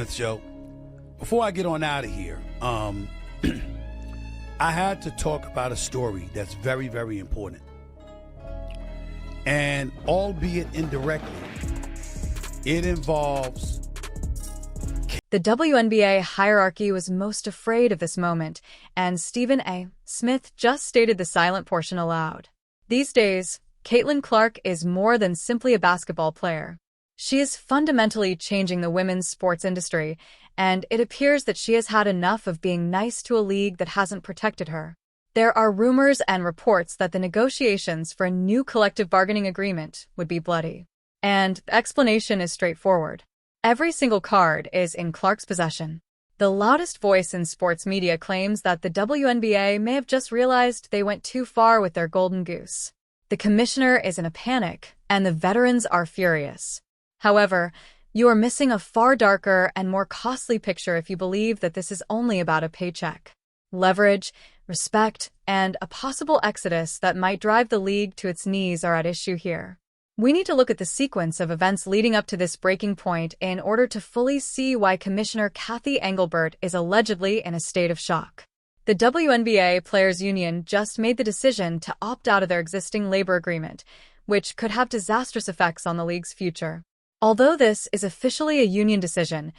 Joe, before I get on out of here, I had to talk about a story that's very, very important. And albeit indirectly, it involves... The WNBA hierarchy was most afraid of this moment, and Stephen A. Smith just stated the silent portion aloud. These days, Caitlin Clark is more than simply a basketball player. She is fundamentally changing the women's sports industry, and it appears that she has had enough of being nice to a league that hasn't protected her. There are rumors and reports that the negotiations for a new collective bargaining agreement would be bloody. And the explanation is straightforward. Every single card is in Clark's possession. The loudest voice in sports media claims that the WNBA may have just realized they went too far with their golden goose. The commissioner is in a panic, and the veterans are furious. However, you are missing a far darker and more costly picture if you believe that this is only about a paycheck. Leverage, respect, and a possible exodus that might drive the league to its knees are at issue here. We need to look at the sequence of events leading up to this breaking point in order to fully see why Commissioner Cathy Engelbert is allegedly in a state of shock. The WNBA Players Union just made the decision to opt out of their existing labor agreement, which could have disastrous effects on the league's future. Although this is officially a union decision,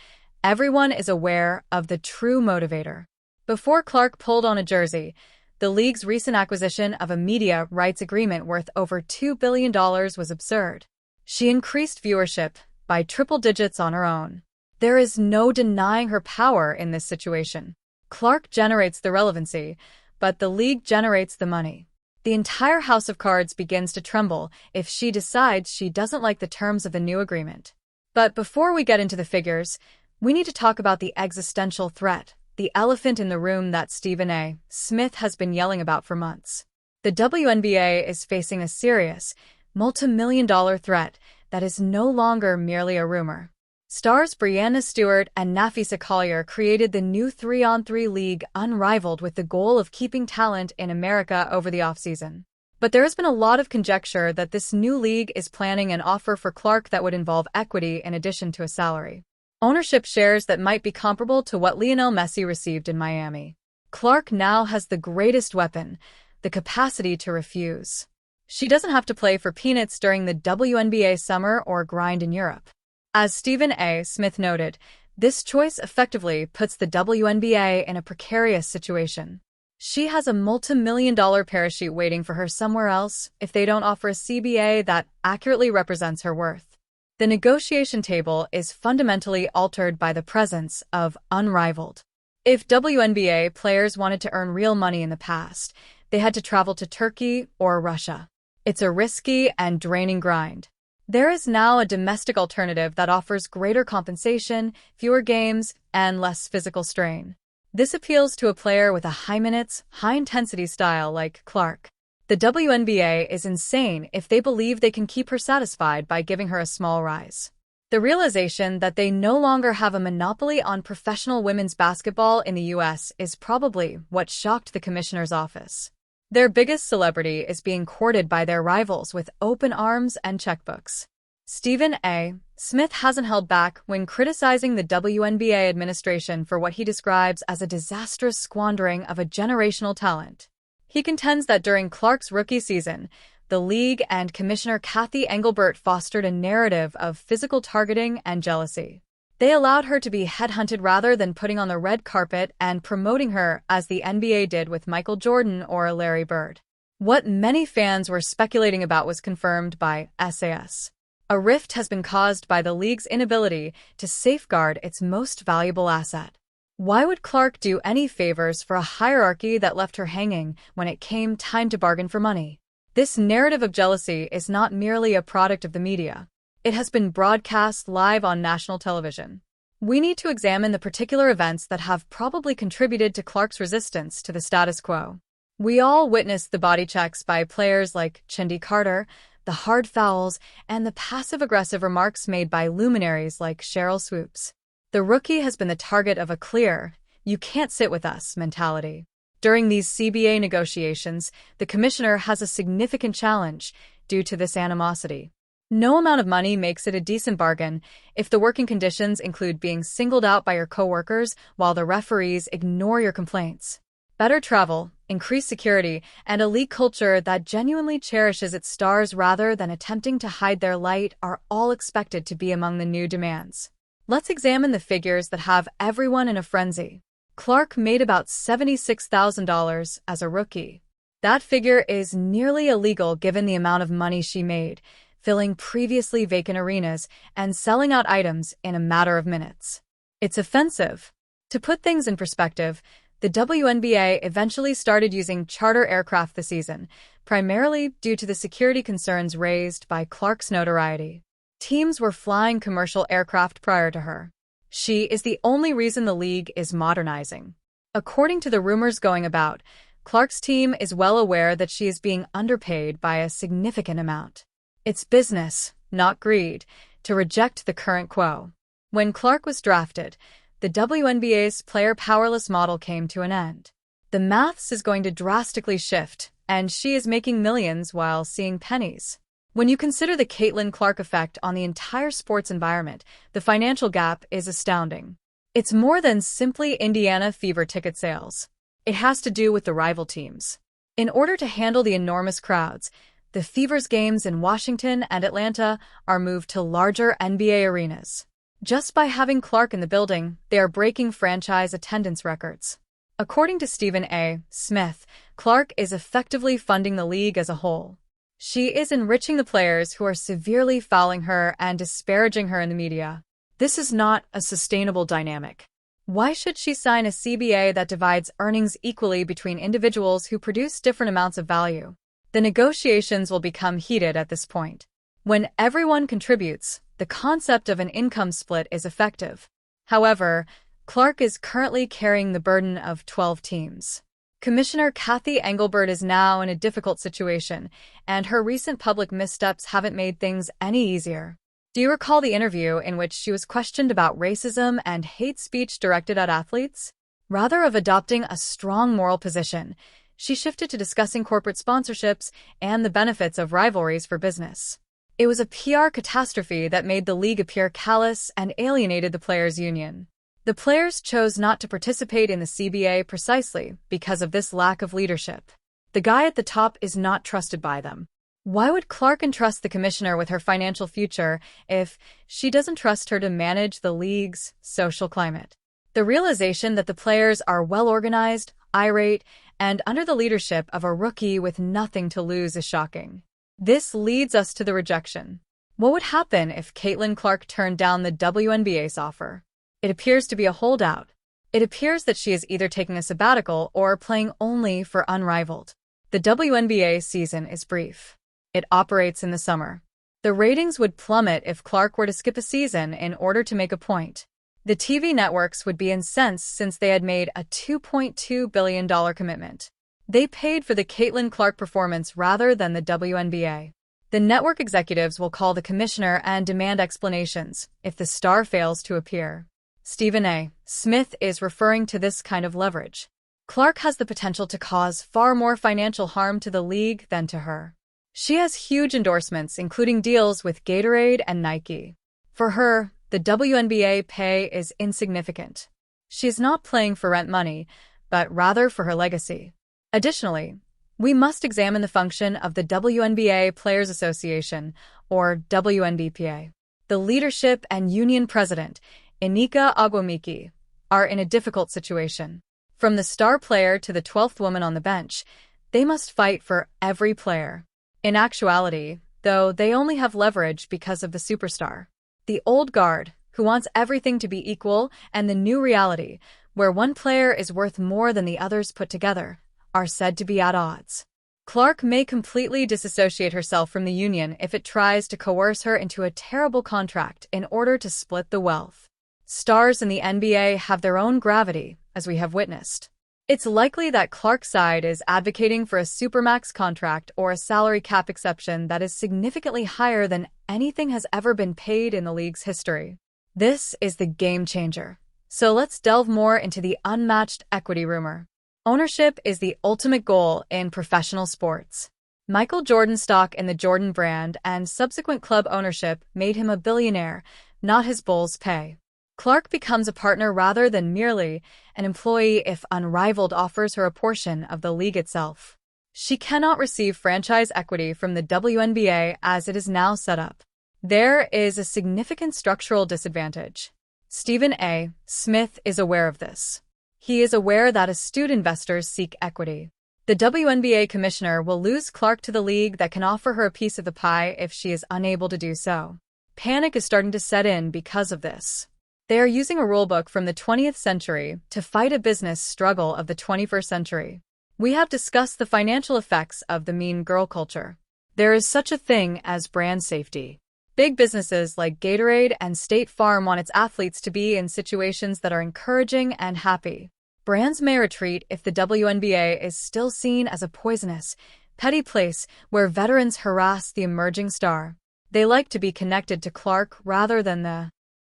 everyone is aware of the true motivator. Before Clark pulled on a jersey, the league's recent acquisition of a media rights agreement worth over $2 billion was absurd. She increased viewership by triple digits on her own. There is no denying her power in this situation. Clark generates the relevancy, but the league generates the money. The entire house of cards begins to tremble if she decides she doesn't like the terms of the new agreement. But before we get into the figures, we need to talk about the existential threat, the elephant in the room that Stephen A. Smith has been yelling about for months. The WNBA is facing a serious, multi-million-dollar threat that is no longer merely a rumor. Stars Breanna Stewart and Nafisa Collier created the new 3-on-3 league unrivaled with the goal of keeping talent in America over the offseason. But there has been a lot of conjecture that this new league is planning an offer for Clark that would involve equity in addition to a salary. Ownership shares that might be comparable to what Lionel Messi received in Miami. Clark now has the greatest weapon, the capacity to refuse. She doesn't have to play for peanuts during the WNBA summer or grind in Europe. As Stephen A. Smith noted, this choice effectively puts the WNBA in a precarious situation. She has a multi-million-dollar parachute waiting for her somewhere else if they don't offer a CBA that accurately represents her worth. The negotiation table is fundamentally altered by the presence of unrivaled. If WNBA players wanted to earn real money in the past, they had to travel to Turkey or Russia. It's a risky and draining grind. There is now a domestic alternative that offers greater compensation, fewer games, and less physical strain. This appeals to a player with a high-minutes, high-intensity style like Clark. The WNBA is insane if they believe they can keep her satisfied by giving her a small rise. The realization that they no longer have a monopoly on professional women's basketball in the U.S. is probably what shocked the commissioner's office. Their biggest celebrity is being courted by their rivals with open arms and checkbooks. Stephen A. Smith hasn't held back when criticizing the WNBA administration for what he describes as a disastrous squandering of a generational talent. He contends that during Clark's rookie season, the league and Commissioner Cathy Engelbert fostered a narrative of physical targeting and jealousy. They allowed her to be headhunted rather than putting on the red carpet and promoting her as the NBA did with Michael Jordan or Larry Bird. What many fans were speculating about was confirmed by SAS. A rift has been caused by the league's inability to safeguard its most valuable asset. Why would Clark do any favors for a hierarchy that left her hanging when it came time to bargain for money? This narrative of jealousy is not merely a product of the media. It has been broadcast live on national television. We need to examine the particular events that have probably contributed to Clark's resistance to the status quo. We all witnessed the body checks by players like Chindi Carter, the hard fouls, and the passive-aggressive remarks made by luminaries like Cheryl Swoops. The rookie has been the target of a clear, "you can't sit with us" mentality. During these CBA negotiations, the commissioner has a significant challenge due to this animosity. No amount of money makes it a decent bargain if the working conditions include being singled out by your coworkers while the referees ignore your complaints. Better travel, increased security, and a league culture that genuinely cherishes its stars rather than attempting to hide their light are all expected to be among the new demands. Let's examine the figures that have everyone in a frenzy. Clark made about $76,000 as a rookie. That figure is nearly illegal given the amount of money she made, filling previously vacant arenas and selling out items in a matter of minutes. It's offensive. To put things in perspective, the WNBA eventually started using charter aircraft this season, primarily due to the security concerns raised by Clark's notoriety. Teams were flying commercial aircraft prior to her. She is the only reason the league is modernizing. According to the rumors going about, Clark's team is well aware that she is being underpaid by a significant amount. It's business, not greed, to reject the current quo. When Clark was drafted, the WNBA's player powerless model came to an end. The maths is going to drastically shift, and she is making millions while seeing pennies. When you consider the Caitlin Clark effect on the entire sports environment, the financial gap is astounding. It's more than simply Indiana Fever ticket sales. It has to do with the rival teams. In order to handle the enormous crowds, the Fever's games in Washington and Atlanta are moved to larger NBA arenas. Just by having Clark in the building, they are breaking franchise attendance records. According to Stephen A. Smith, Clark is effectively funding the league as a whole. She is enriching the players who are severely fouling her and disparaging her in the media. This is not a sustainable dynamic. Why should she sign a CBA that divides earnings equally between individuals who produce different amounts of value? The negotiations will become heated at this point. When everyone contributes, the concept of an income split is effective. However, Clark is currently carrying the burden of 12 teams. Commissioner Kathy Engelbert is now in a difficult situation, and her recent public missteps haven't made things any easier. Do you recall the interview in which she was questioned about racism and hate speech directed at athletes? Rather of adopting a strong moral position, she shifted to discussing corporate sponsorships and the benefits of rivalries for business. It was a PR catastrophe that made the league appear callous and alienated the players' union. The players chose not to participate in the CBA precisely because of this lack of leadership. The guy at the top is not trusted by them. Why would Clark entrust the commissioner with her financial future if she doesn't trust her to manage the league's social climate? The realization that the players are well-organized, irate, and under the leadership of a rookie with nothing to lose is shocking. This leads us to the rejection. What would happen if Caitlin Clark turned down the WNBA's offer? It appears to be a holdout. It appears that she is either taking a sabbatical or playing only for Unrivaled. The WNBA season is brief. It operates in the summer. The ratings would plummet if Clark were to skip a season in order to make a point. The TV networks would be incensed since they had made a $2.2 billion commitment. They paid for the Caitlin Clark performance rather than the WNBA. The network executives will call the commissioner and demand explanations if the star fails to appear. Stephen A. Smith is referring to this kind of leverage. Clark has the potential to cause far more financial harm to the league than to her. She has huge endorsements, including deals with Gatorade and Nike. For her, the WNBA pay is insignificant. She is not playing for rent money, but rather for her legacy. Additionally, we must examine the function of the WNBA Players Association, or WNBPA. The leadership and union president, Inika Agwamiki, are in a difficult situation. From the star player to the 12th woman on the bench, they must fight for every player. In actuality, though, they only have leverage because of the superstar. The old guard, who wants everything to be equal, and the new reality, where one player is worth more than the others put together, are said to be at odds. Clark may completely disassociate herself from the union if it tries to coerce her into a terrible contract in order to split the wealth. Stars in the NBA have their own gravity, as we have witnessed. It's likely that Clark's side is advocating for a supermax contract or a salary cap exception that is significantly higher than anything has ever been paid in the league's history. This is the game changer. So let's delve more into the unmatched equity rumor. Ownership is the ultimate goal in professional sports. Michael Jordan's stock in the Jordan brand and subsequent club ownership made him a billionaire, not his Bulls' pay. Clark becomes a partner rather than merely an employee if Unrivaled offers her a portion of the league itself. She cannot receive franchise equity from the WNBA as it is now set up. There is a significant structural disadvantage. Stephen A. Smith is aware of this. He is aware that astute investors seek equity. The WNBA commissioner will lose Clark to the league that can offer her a piece of the pie if she is unable to do so. Panic is starting to set in because of this. They are using a rulebook from the 20th century to fight a business struggle of the 21st century. We have discussed the financial effects of the mean girl culture. There is such a thing as brand safety. Big businesses like Gatorade and State Farm want its athletes to be in situations that are encouraging and happy. Brands may retreat if the WNBA is still seen as a poisonous, petty place where veterans harass the emerging star. They like to be connected to Clark rather than the